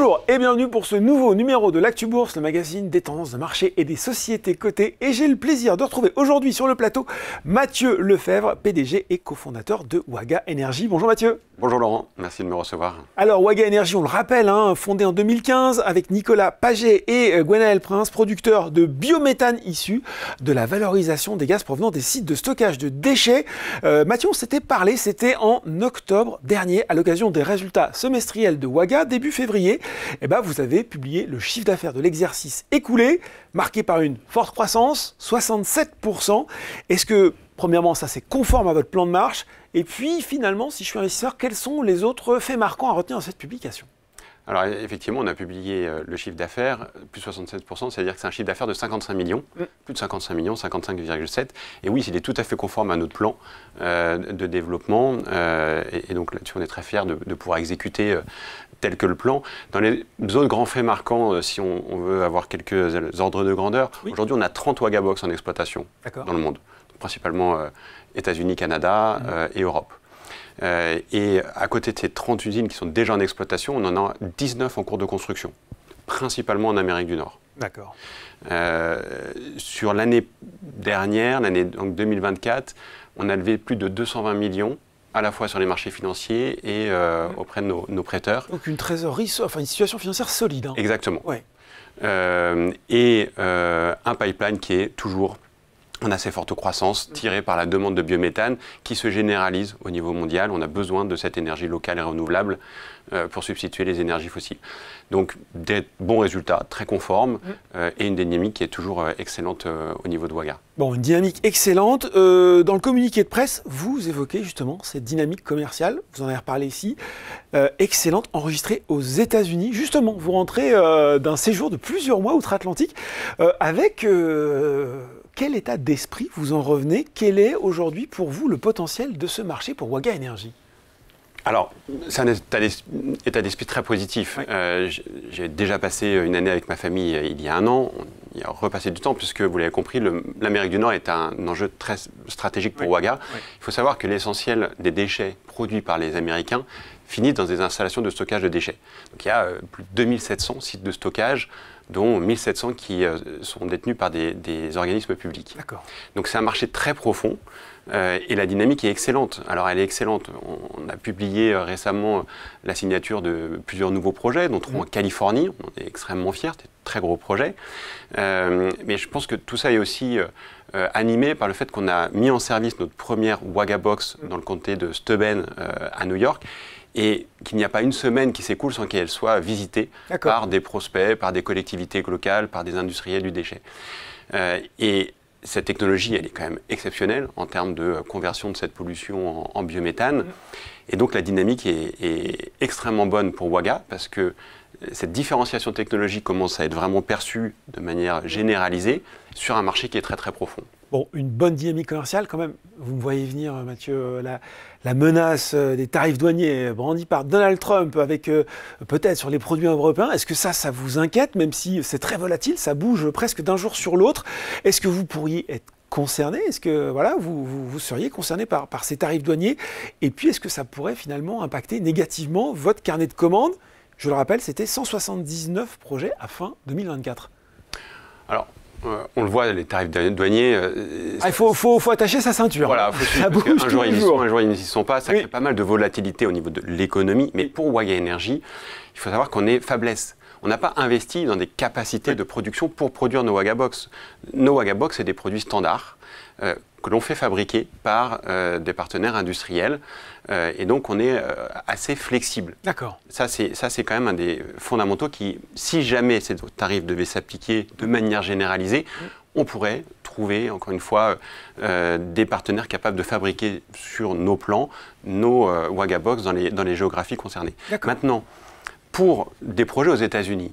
Bonjour et bienvenue pour ce nouveau numéro de l'Actu Bourse, le magazine des tendances de marché et des sociétés cotées. Et j'ai le plaisir de retrouver aujourd'hui sur le plateau Mathieu Lefebvre, PDG et cofondateur de Waga Energy. Bonjour Mathieu. Bonjour Laurent, merci de me recevoir. Alors Waga Energy, on le rappelle, fondé en 2015 avec Nicolas Paget et Gwenaël Prince, producteurs de biométhane issu de la valorisation des gaz provenant des sites de stockage de déchets. Mathieu, on s'était parlé, c'était en octobre dernier à l'occasion des résultats semestriels de Waga, début février. Vous avez publié le chiffre d'affaires de l'exercice écoulé, marqué par une forte croissance, 67%. Est-ce que, premièrement, ça c'est conforme à votre plan de marche? Et puis, finalement, si je suis investisseur, quels sont les autres faits marquants à retenir dans cette publication? Alors effectivement, on a publié le chiffre d'affaires, plus 67%, c'est-à-dire que c'est un chiffre d'affaires de 55 millions, plus de 55 millions, 55,7. Et oui, il est tout à fait conforme à notre plan de développement. Et donc là-dessus, on est très fiers de pouvoir exécuter tel que le plan. Dans les autres grands faits marquants, si on veut avoir quelques ordres de grandeur, aujourd'hui, on a 30 Waga Box en exploitation dans le monde, donc, principalement États-Unis, Canada et Europe. Et à côté de ces 30 usines qui sont déjà en exploitation, on en a 19 en cours de construction, principalement en Amérique du Nord. D'accord. Sur l'année dernière, l'année 2024, on a levé plus de 220 millions, à la fois sur les marchés financiers et auprès de nos prêteurs. Donc une trésorerie, enfin une situation financière solide. Exactement. Ouais. Et un pipeline qui est toujours en assez forte croissance, tiré par la demande de biométhane qui se généralise au niveau mondial. On a besoin de cette énergie locale et renouvelable pour substituer les énergies fossiles. Donc des bons résultats, très conformes, et une dynamique qui est toujours excellente au niveau de Waga. Bon, une dynamique excellente. Dans le communiqué de presse, vous évoquez justement cette dynamique commerciale, vous en avez reparlé ici, excellente, enregistrée aux États-Unis. Justement, vous rentrez d'un séjour de plusieurs mois outre-Atlantique avec... quel état d'esprit vous en revenez? Quel est aujourd'hui pour vous le potentiel de ce marché pour Waga Energy? Alors, c'est un état d'esprit très positif. J'ai déjà passé une année avec ma famille il y a un an. Il y a repassé du temps puisque, vous l'avez compris, l'Amérique du Nord est un enjeu très stratégique pour Waga. Il faut savoir que l'essentiel des déchets produits par les Américains finissent dans des installations de stockage de déchets. Donc il y a plus de 2700 sites de stockage, dont 1700 qui sont détenus par des organismes publics. Donc c'est un marché très profond et la dynamique est excellente. Alors elle est excellente. On a publié récemment la signature de plusieurs nouveaux projets, dont trois en Californie. On est extrêmement fiers, c'est un très gros projet. Mais je pense que tout ça est aussi animé par le fait qu'on a mis en service notre première Waga Box dans le comté de Steuben à New York. Et qu'il n'y a pas une semaine qui s'écoule sans qu'elle soit visitée par des prospects, par des collectivités locales, par des industriels du déchet. Et cette technologie, elle est quand même exceptionnelle en termes de conversion de cette pollution en biométhane. Et donc la dynamique est extrêmement bonne pour Waga parce que cette différenciation technologique commence à être vraiment perçue de manière généralisée sur un marché qui est très très profond. Bon, une bonne dynamique commerciale quand même. Vous me voyez venir, Mathieu, la menace des tarifs douaniers brandis par Donald Trump avec peut-être sur les produits européens. Est-ce que ça vous inquiète, même si c'est très volatile, ça bouge presque d'un jour sur l'autre? Est-ce que vous pourriez être concerné? Est-ce que voilà, vous seriez concerné par ces tarifs douaniers? Et puis, est-ce que ça pourrait finalement impacter négativement votre carnet de commandes? Je le rappelle, c'était 179 projets à fin 2024. Alors, on le voit, les tarifs douaniers... il faut attacher sa ceinture. Voilà, ça bouge un jour ils y sont, un jour ils n'y sont pas. Ça Oui. crée pas mal de volatilité au niveau de l'économie. Mais pour Waga Energy, il faut savoir qu'on est faiblesse. On n'a pas investi dans des capacités de production pour produire nos Waga Box. Nos Waga Box, c'est des produits standards que l'on fait fabriquer par des partenaires industriels. Et donc, on est assez flexible. D'accord. Ça, c'est quand même un des fondamentaux qui, si jamais ces tarifs devaient s'appliquer de manière généralisée, on pourrait trouver, encore une fois, des partenaires capables de fabriquer sur nos plans nos Waga Box dans les géographies concernées. Maintenant, pour des projets aux États-Unis,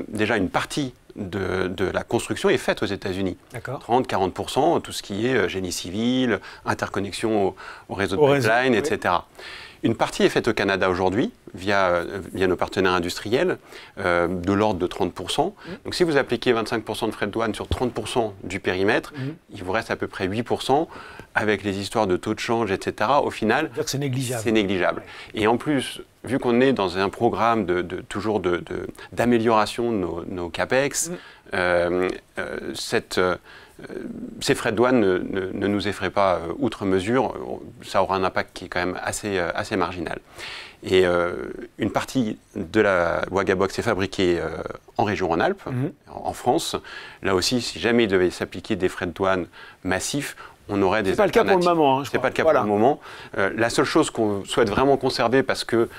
déjà une partie de la construction est faite aux États-Unis. 30-40%, tout ce qui est génie civil, interconnexion au réseau de pipeline, etc. Une partie est faite au Canada aujourd'hui, via nos partenaires industriels de l'ordre de 30%. Donc si vous appliquez 25% de frais de douane sur 30% du périmètre, il vous reste à peu près 8%. Avec les histoires de taux de change, etc., au final, c'est négligeable. C'est négligeable. Et en plus, vu qu'on est dans un programme d'amélioration de nos CAPEX, ces frais de douane ne nous effraient pas outre mesure. Ça aura un impact qui est quand même assez marginal. Et une partie de la Wagabox est fabriquée en région Rhône-Alpes, en France. Là aussi, si jamais il devait s'appliquer des frais de douane massifs, on aurait des alternatives. C'est pas le cas pour le moment. C'est pas le cas pour le moment. La seule chose qu'on souhaite vraiment conserver, parce que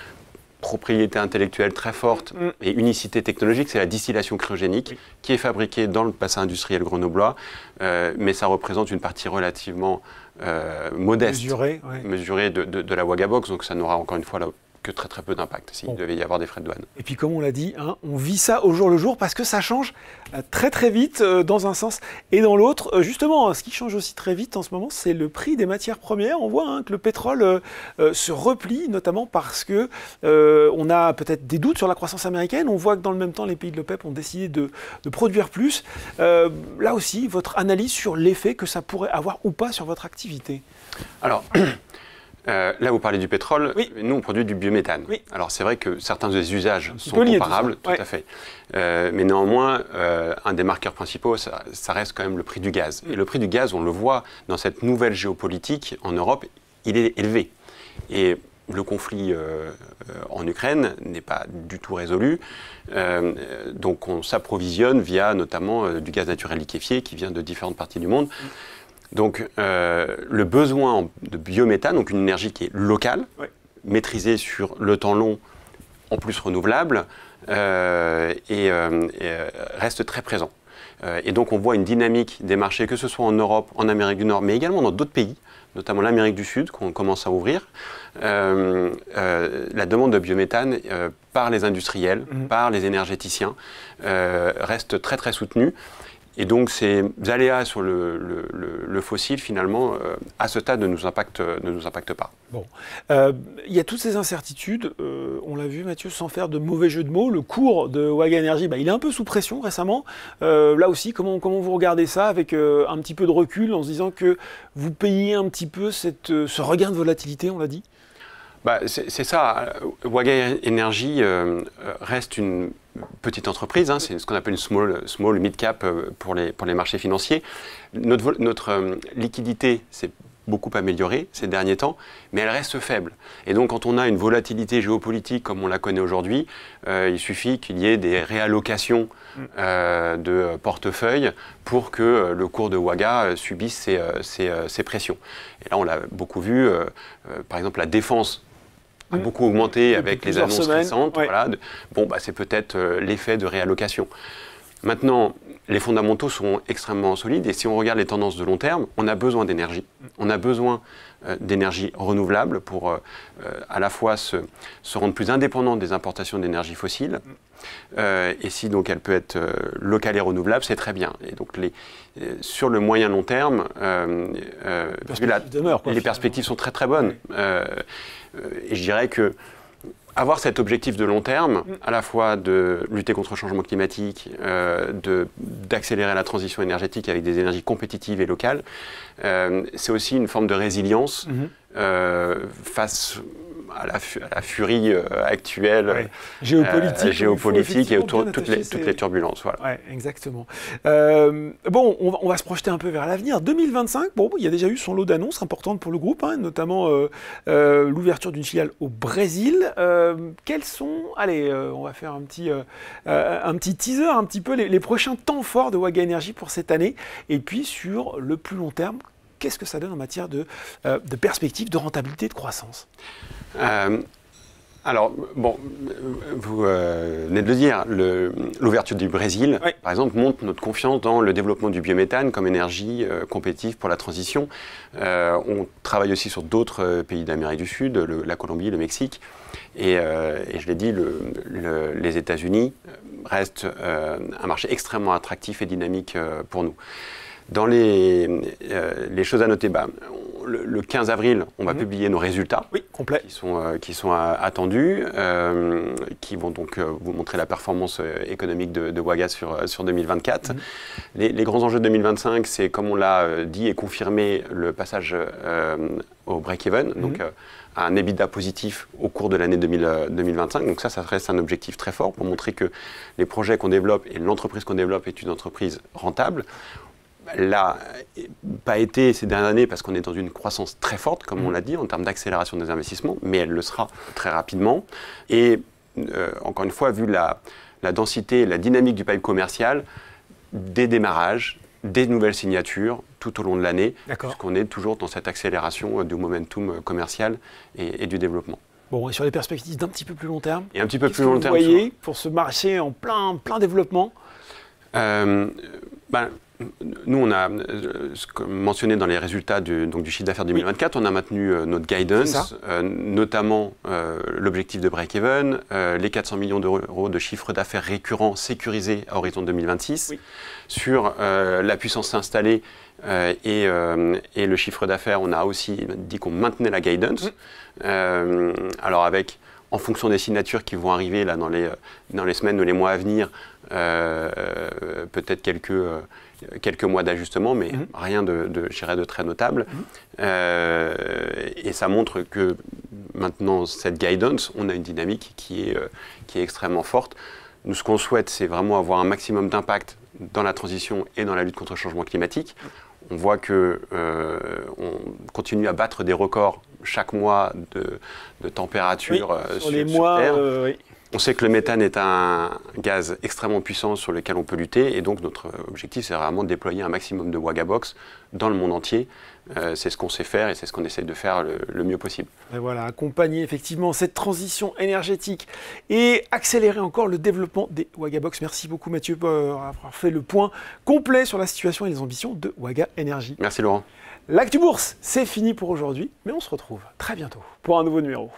propriété intellectuelle très forte et unicité technologique, c'est la distillation cryogénique qui est fabriquée dans le bassin industriel grenoblois, mais ça représente une partie relativement modeste, mesurée de la Wagabox, donc ça n'aura encore une fois que très très peu d'impact s'il devait y avoir des frais de douane. Et puis comme on l'a dit, on vit ça au jour le jour parce que ça change très très vite dans un sens et dans l'autre. Justement, ce qui change aussi très vite en ce moment, c'est le prix des matières premières. On voit que le pétrole se replie, notamment parce que on a peut-être des doutes sur la croissance américaine. On voit que dans le même temps, les pays de l'OPEP ont décidé de produire plus. Là aussi, votre analyse sur l'effet que ça pourrait avoir ou pas sur votre activité. Alors, là, vous parlez du pétrole. Nous, on produit du biométhane. Alors, c'est vrai que certains des usages sont comparables, tout à fait. Mais néanmoins, un des marqueurs principaux, ça reste quand même le prix du gaz. Et le prix du gaz, on le voit dans cette nouvelle géopolitique en Europe, il est élevé. Et le conflit en Ukraine n'est pas du tout résolu. Donc, on s'approvisionne via notamment du gaz naturel liquéfié qui vient de différentes parties du monde. Donc, le besoin de biométhane, donc une énergie qui est locale, maîtrisée sur le temps long, en plus renouvelable, reste très présent. Et donc, on voit une dynamique des marchés, que ce soit en Europe, en Amérique du Nord, mais également dans d'autres pays, notamment l'Amérique du Sud, qu'on commence à ouvrir. La demande de biométhane par les industriels, par les énergéticiens, reste très très soutenue. Et donc ces aléas sur le fossile, finalement, à ce stade, ne nous impactent pas. Bon. Il y a toutes ces incertitudes, on l'a vu Mathieu, sans faire de mauvais jeu de mots, le cours de Waga Energy, il est un peu sous pression récemment. Là aussi, comment vous regardez ça avec un petit peu de recul, en se disant que vous payez un petit peu ce regain de volatilité, on l'a dit? C'est ça. Waga Energy reste une petite entreprise, c'est ce qu'on appelle une small mid-cap pour les marchés financiers. Notre liquidité s'est beaucoup améliorée ces derniers temps, mais elle reste faible. Et donc quand on a une volatilité géopolitique comme on la connaît aujourd'hui, il suffit qu'il y ait des réallocations de portefeuille pour que le cours de Waga subisse ces pressions. Et là on l'a beaucoup vu, par exemple la défense a beaucoup augmenté avec les annonces récentes. Voilà. C'est peut-être l'effet de réallocation. Maintenant, les fondamentaux sont extrêmement solides et si on regarde les tendances de long terme, on a besoin d'énergie. On a besoin d'énergie renouvelable pour à la fois se rendre plus indépendant des importations d'énergie fossile. Et si donc elle peut être locale et renouvelable, c'est très bien. Et donc sur le moyen long terme, les perspectives sont très très bonnes. Et je dirais que avoir cet objectif de long terme, à la fois de lutter contre le changement climatique, d'accélérer la transition énergétique avec des énergies compétitives et locales, c'est aussi une forme de résilience face à la furie actuelle géopolitique et autour de toutes les turbulences. Voilà. Ouais, exactement. On va se projeter un peu vers l'avenir. 2025, il y a déjà eu son lot d'annonces importantes pour le groupe, notamment l'ouverture d'une filiale au Brésil. Quels sont, on va faire un petit teaser, un petit peu les prochains temps forts de Waga Energy pour cette année, et puis sur le plus long terme, qu'est-ce que ça donne en matière de perspective, de rentabilité, de croissance? Alors, vous venez de le dire, l'ouverture du Brésil, par exemple, montre notre confiance dans le développement du biométhane comme énergie compétitive pour la transition. On travaille aussi sur d'autres pays d'Amérique du Sud, la Colombie, le Mexique. Et je l'ai dit, les États-Unis restent un marché extrêmement attractif et dynamique pour nous. Dans les choses à noter, le 15 avril, on va publier nos résultats. Oui, complet. Qui sont attendus, qui vont donc vous montrer la performance économique de Waga sur 2024. Les grands enjeux de 2025, c'est, comme on l'a dit et confirmé, le passage au break-even, donc à un EBITDA positif au cours de l'année 2025. Donc ça reste un objectif très fort pour montrer que les projets qu'on développe et l'entreprise qu'on développe est une entreprise rentable. Là, pas été ces dernières années parce qu'on est dans une croissance très forte, comme on l'a dit, en termes d'accélération des investissements, mais elle le sera très rapidement. Et encore une fois, vu la densité, la dynamique du pipe commercial, des démarrages, des nouvelles signatures tout au long de l'année, puisqu'on est toujours dans cette accélération du momentum commercial et du développement. Bon, et sur les perspectives d'un petit peu plus long terme, et un petit peu plus long terme, vous voyez pour ce marché en plein développement? Nous, on a mentionné dans les résultats du chiffre d'affaires 2024, on a maintenu notre guidance, notamment l'objectif de break-even, les 400 millions d'euros de chiffre d'affaires récurrent sécurisé à horizon 2026. Sur la puissance installée et le chiffre d'affaires, on a aussi dit qu'on maintenait la guidance. Alors en fonction des signatures qui vont arriver là, dans les semaines ou les mois à venir, peut-être quelques mois d'ajustement, mais rien de très notable. Et ça montre que maintenant, cette guidance, on a une dynamique qui est extrêmement forte. Nous, ce qu'on souhaite, c'est vraiment avoir un maximum d'impact dans la transition et dans la lutte contre le changement climatique. On voit qu'on continue à battre des records chaque mois de température sur Terre. On sait que le méthane est un gaz extrêmement puissant sur lequel on peut lutter, et donc notre objectif, c'est vraiment de déployer un maximum de Wagabox dans le monde entier. C'est ce qu'on sait faire et c'est ce qu'on essaie de faire le mieux possible. Et voilà, accompagner effectivement cette transition énergétique et accélérer encore le développement des Wagabox. Merci beaucoup Mathieu pour avoir fait le point complet sur la situation et les ambitions de Waga Énergie. Merci Laurent. L'Actu Bourse, c'est fini pour aujourd'hui, mais on se retrouve très bientôt pour un nouveau numéro.